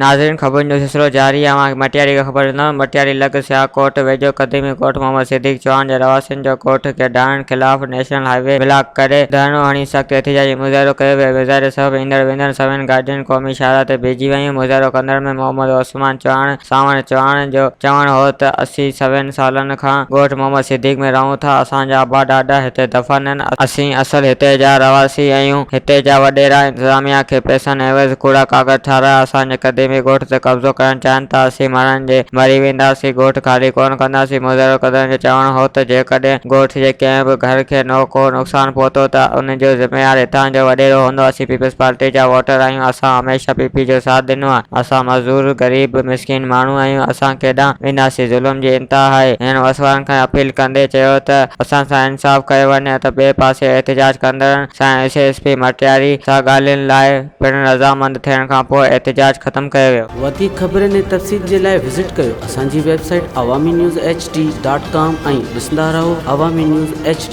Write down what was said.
नाज़रीन ख़बर जो सिलसिलो जारी आहे। मटियारी खे ख़बर न मटियारी लॻ सियाकोट वेझो क़दीमी कोर्ट मोहम्मद सिद्दीक़ चौहान जे रवासियुनि जो कोर्ट के ॾाणनि ख़िलाफ़ नेशनल हाईवे ब्लॉक करे धरणो हणी सख़्त एहतिजाजी मुज़ाहिरो कयो वियो। मुज़ाहिरे सबबि ईंदड़ वेंदड़ सभिनी गाॾियुनि क़ौमी शाहरा ते बीहजी वयूं। मुज़ाहिरो कंदड़ में मोहम्मद उस्मान चौहान सावण चौहान जो चवणु हो त असीं 7 सालनि खां ॻोठ मोहम्मद सिद्दीक़ में रहूं था। असांजा आबा ॾाॾा हिते दफ़न आहिनि। असीं असल हिते जा रवासी आहियूं। हिते जा वॾेरा इंतिज़ामिया खे पैसनि एवज़ कूड़ा कागज़ ठाराए असांजे क़दीमी ॻोठ ते कब्ज़ो करणु चाहिनि था। असीं माण्हुनि जे मरी वेंदासीं, ॻोठ ख़ाली कोन कंदासीं। मुज़ाहिरो कंदड़नि जो चवणु हो त जेकॾहिं ॻोठ जे कंहिं बि घर खे को नुक़सानु पहुतो त उन जो ज़िम्मेवार हितां जो वॾेरो हूंदो। असीं पीपल्स पार्टी जा वोटर आहियूं। असां हमेशह पीपी जो साथ ॾिनो आहे। असां मज़दूर ग़रीब मिसकिन माण्हू आहियूं। असां केॾांहुं वेंदासीं। ज़ुल्म जी इंतिहा आहे। हिन वसवारनि खां अपील कंदे चयो त असां सां इंसाफ़ कयो वञे त ॿिए पासे एहतिजाज कंदड़नि सां एसएसपी मटियारी सां ॻाल्हियुनि लाइ पिणु रज़ामंद थियण खां पोइ एहतिजाज ख़तमु कयो वियो। वधीक ख़बरनि ऐं तफ़सील जे लाइ विज़िट कयो असांजी वेबसाइट awami news hd.com ऐं ॾिसंदा रहो अवामी न्यूज़ HD।